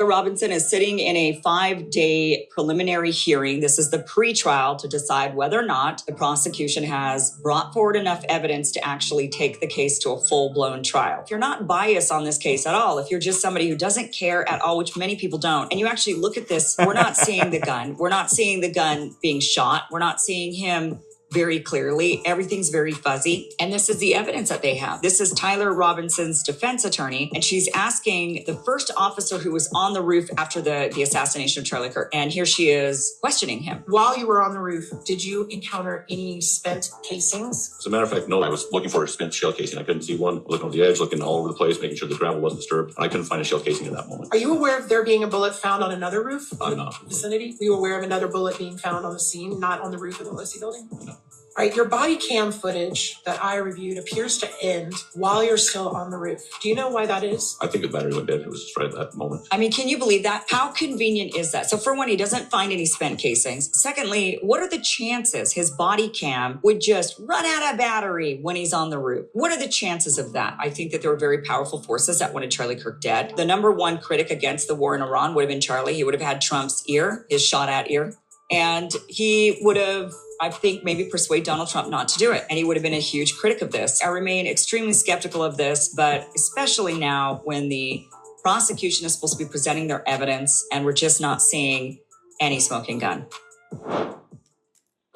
Robinson is sitting in a 5-day preliminary hearing. This is the pre-trial to decide whether or not the prosecution has brought forward enough evidence to actually take the case to a full-blown trial. If you're not biased on this case at all, if you're just somebody who doesn't care at all, which many people don't, and you actually look at this, we're not seeing the gun. We're not seeing the gun being shot. We're not seeing him very clearly. Everything's very fuzzy. And this is the evidence that they have. This is Tyler Robinson's defense attorney, and she's asking the first officer who was on the roof after the assassination of Charlie Kirk. And here she is questioning him. While you were on the roof, did you encounter any spent casings? As a matter of fact, no. I was looking for a spent shell casing. I couldn't see one. Looking on the edge, looking all over the place, making sure the gravel wasn't disturbed. And I couldn't find a shell casing at that moment. Are you aware of there being a bullet found on another roof? I'm not. Vicinity? Were you aware of another bullet being found on the scene, not on the roof of the Lissy building? No. All right, your body cam footage that I reviewed appears to end while you're still on the roof. Do you know why that is? I think the battery went dead. It was just right at that moment. I mean, can you believe that? How convenient is that? So for one, he doesn't find any spent casings. Secondly, what are the chances his body cam would just run out of battery when he's on the roof? What are the chances of that? I think that there were very powerful forces that wanted Charlie Kirk dead. The number one critic against the war in Iran would have been Charlie. He would have had Trump's ear, his shot at ear. And he would have, I think, maybe persuade Donald Trump not to do it. And he would have been a huge critic of this. I remain extremely skeptical of this, but especially now when the prosecution is supposed to be presenting their evidence and we're just not seeing any smoking gun. Well,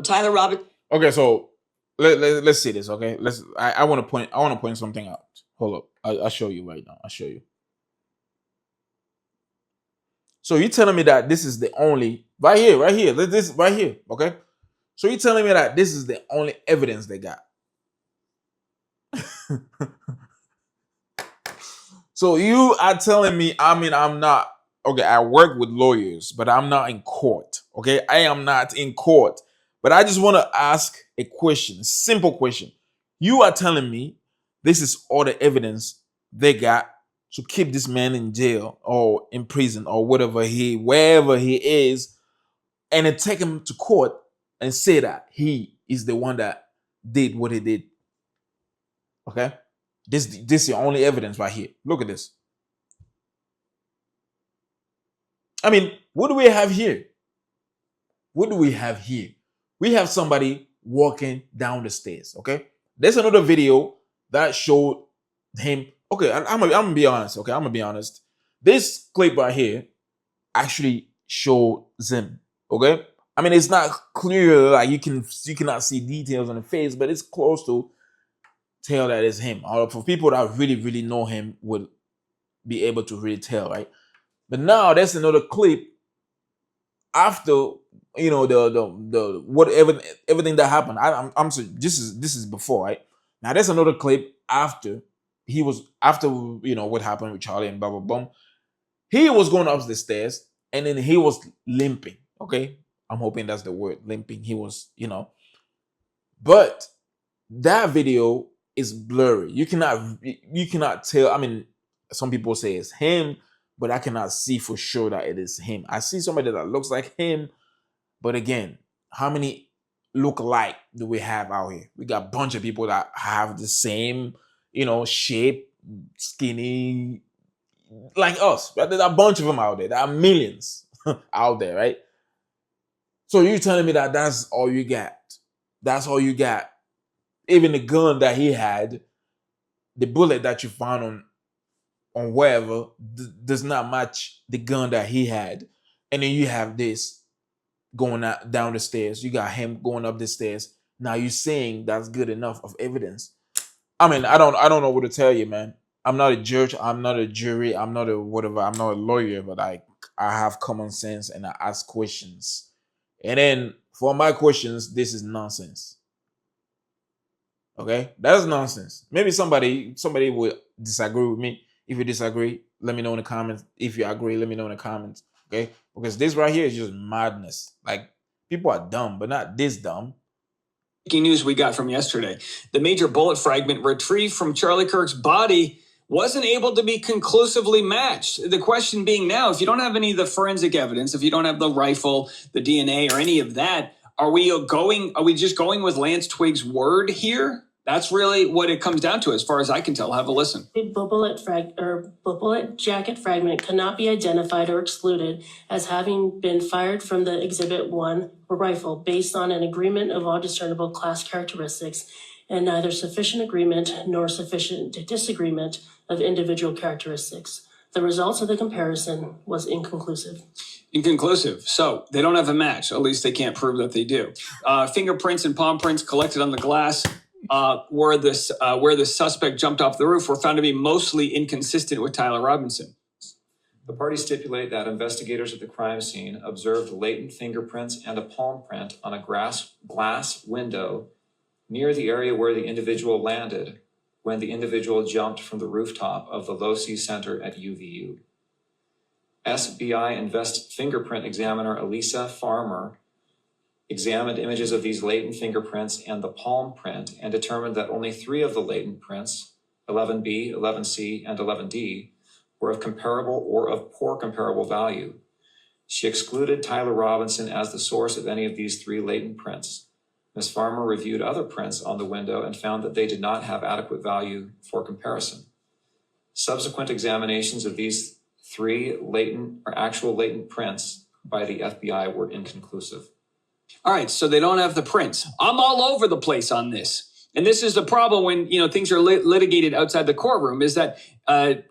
Tyler Roberts. Okay, so let's see this. Okay, I want to point something out. Hold up, I'll show you right now. I'll show you. So you're telling me that this is the only right here, this right here, okay? So you're telling me that this is the only evidence they got. So you are telling me, I mean, I'm not, okay, I work with lawyers, but I'm not in court, okay? I am not in court, but I just want to ask a question, a simple question. You are telling me this is all the evidence they got to keep this man in jail or in prison or wherever he is, and then take him to court and say that he is the one that did what he did. Okay? This is the only evidence right here. Look at this. I mean, what do we have here? What do we have here? We have somebody walking down the stairs, okay? There's another video that showed him. Okay, I'm gonna be honest. Okay, I'm gonna be honest. This clip right here actually shows him. Okay, I mean it's not clear, like you cannot see details on the face, but it's close to tell that it's him. Or for people that really know him would be able to really tell, right? But now there's another clip after the whatever everything that happened. I'm sorry, this is before, right? Now there's another clip after. He was after what happened with Charlie and blah blah blah. He was going up the stairs and then he was limping. Okay, I'm hoping that's the word, limping. He was, but that video is blurry. You cannot tell. I mean, some people say it's him, but I cannot see for sure that it is him. I see somebody that looks like him, but again, how many look alike do we have out here? We got a bunch of people that have the same shape, skinny, like us. But there's a bunch of them out there. There are millions out there, right? So you're telling me that that's all you got? That's all you got? Even the gun that he had, the bullet that you found on wherever, does not match the gun that he had. And then you have this going down the stairs. You got him going up the stairs. Now you're saying that's good enough of evidence? I mean, I don't know what to tell you, man. I'm not a judge. I'm not a jury. I'm not a whatever. I'm not a lawyer, but I have common sense and I ask questions. And then for my questions, this is nonsense. Okay, that's nonsense. Maybe somebody will disagree with me. If you disagree, let me know in the comments. If you agree, let me know in the comments. Okay, because this right here is just madness. Like, people are dumb, but not this dumb. Breaking news we got from yesterday. The major bullet fragment retrieved from Charlie Kirk's body wasn't able to be conclusively matched. The question being now, if you don't have any of the forensic evidence, if you don't have the rifle, the DNA, or any of that, are we just going with Lance Twiggs' word here? That's really what it comes down to, as far as I can tell. Have a listen. A bullet jacket fragment cannot be identified or excluded as having been fired from the Exhibit 1 rifle based on an agreement of all discernible class characteristics and neither sufficient agreement nor sufficient disagreement of individual characteristics. The results of the comparison was inconclusive. Inconclusive. So they don't have a match. At least they can't prove that they do. Fingerprints and palm prints collected on the glass where the suspect jumped off the roof were found to be mostly inconsistent with Tyler Robinson. The parties stipulate that investigators at the crime scene observed latent fingerprints and a palm print on a glass window near the area where the individual landed when the individual jumped from the rooftop of the Low-C Center at UVU. SBI fingerprint examiner Elisa Farmer examined images of these latent fingerprints and the palm print and determined that only 3 of the latent prints, 11B, 11C, and 11D, were of comparable or of poor comparable value. She excluded Tyler Robinson as the source of any of these 3 latent prints. Ms. Farmer reviewed other prints on the window and found that they did not have adequate value for comparison. Subsequent examinations of these 3 actual latent prints by the FBI were inconclusive. All right, so they don't have the prints. I'm all over the place on this. And this is the problem when, things are litigated outside the courtroom, is that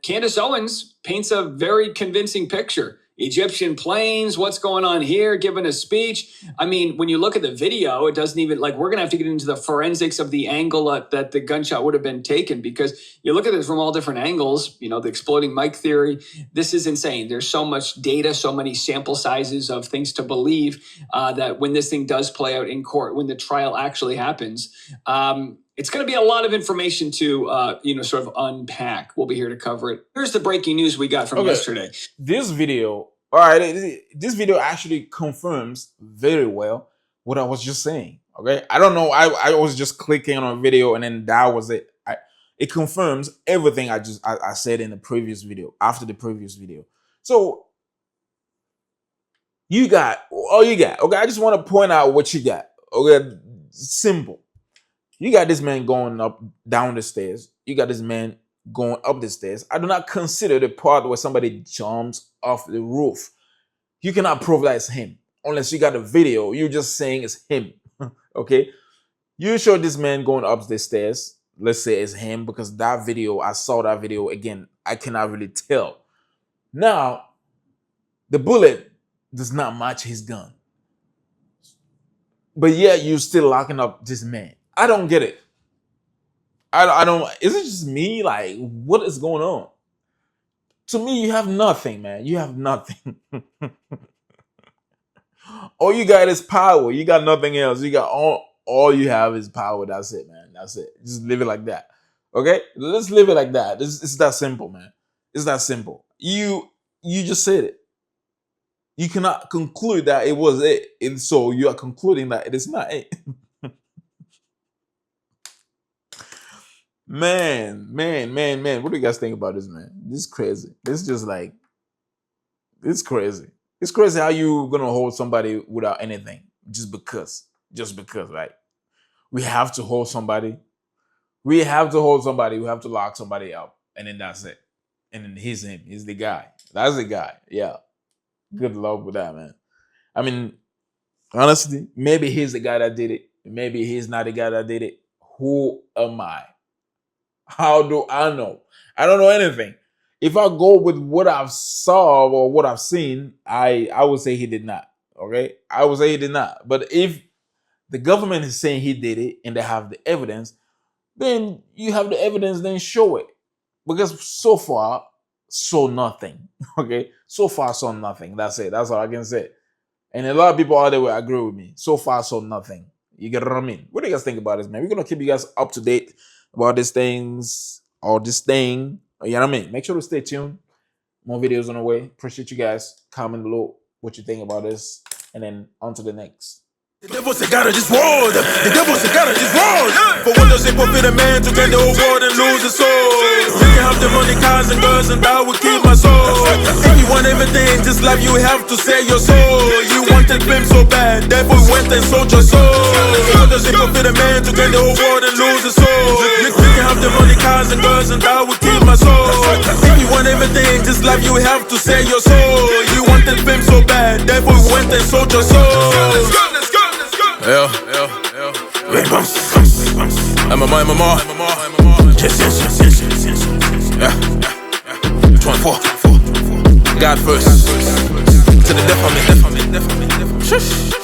Candace Owens paints a very convincing picture. Egyptian planes, what's going on here, giving a speech. I mean, when you look at the video, it doesn't even, we're going to have to get into the forensics of the angle that the gunshot would have been taken, because you look at this from all different angles, the exploding mic theory. This is insane. There's so much data, so many sample sizes of things to believe that when this thing does play out in court, when the trial actually happens, it's going to be a lot of information to, sort of unpack. We'll be here to cover it. Here's the breaking news we got from yesterday. This video, all right, this video actually confirms very well what I was just saying. Okay, I don't know. I was just clicking on a video and then that was it. It confirms everything I said in the previous video, after the previous video. So you got all you got. Okay, I just want to point out what you got. Okay, simple. You got this man going down the stairs. You got this man going up the stairs. I do not consider the part where somebody jumps off the roof. You cannot prove that it's him unless you got a video. You're just saying it's him. Okay? You show this man going up the stairs. Let's say it's him, because that video, I saw that video again. I cannot really tell. Now, the bullet does not match his gun. But yet you're still locking up this man. I don't get it. I don't. Is it just me? Like, what is going on? To me, you have nothing, man. You have nothing. All you got is power. You got nothing else. You got all you have is power. That's it, man. That's it. Just live it like that. Okay? Let's live it like that. It's that simple, man. It's that simple. You just said it. You cannot conclude that it was it. And so you are concluding that it is not it. Man. What do you guys think about this, man? This is crazy. This is just it's crazy. It's crazy how you gonna hold somebody without anything just because, right? We have to hold somebody. We have to lock somebody up, and then that's it. And then he's him. He's the guy. That's the guy. Yeah. Good luck with that, man. I mean, honestly, maybe he's the guy that did it. Maybe he's not the guy that did it. Who am I? How do I know? I don't know anything. If I go with what I've saw or what I've seen, I would say he did not. Okay? I would say he did not. But if the government is saying he did it and they have the evidence, then you have the evidence, then show it. Because so far, so nothing. Okay? So far, so nothing. That's it. That's all I can say. And a lot of people out there will agree with me. So far, so nothing. You get what I mean? What do you guys think about this, man? We're going to keep you guys up to date about these things or this thing. You know what I mean? Make sure to stay tuned. More videos on the way. Appreciate you guys. Comment below what you think about this. And then on to the next. The devil said gotta just roll. The devil said gotta just roll. For what does it profit a man to gain the whole world and lose his soul? You can have the money, cars and girls, and that will keep my soul. If you want everything, this life you have to sell your soul. You wanted fame so bad, devil went and sold your soul. For what does it profit a man to gain the whole world and lose his soul? You can have the money, cars and girls, and that will keep my soul. If you want everything, this life you have to sell your soul. You wanted fame so bad, devil went and sold your soul. Yeah. Red bumps. MMA. Yeah. 24. God first. To the death of me. Shush.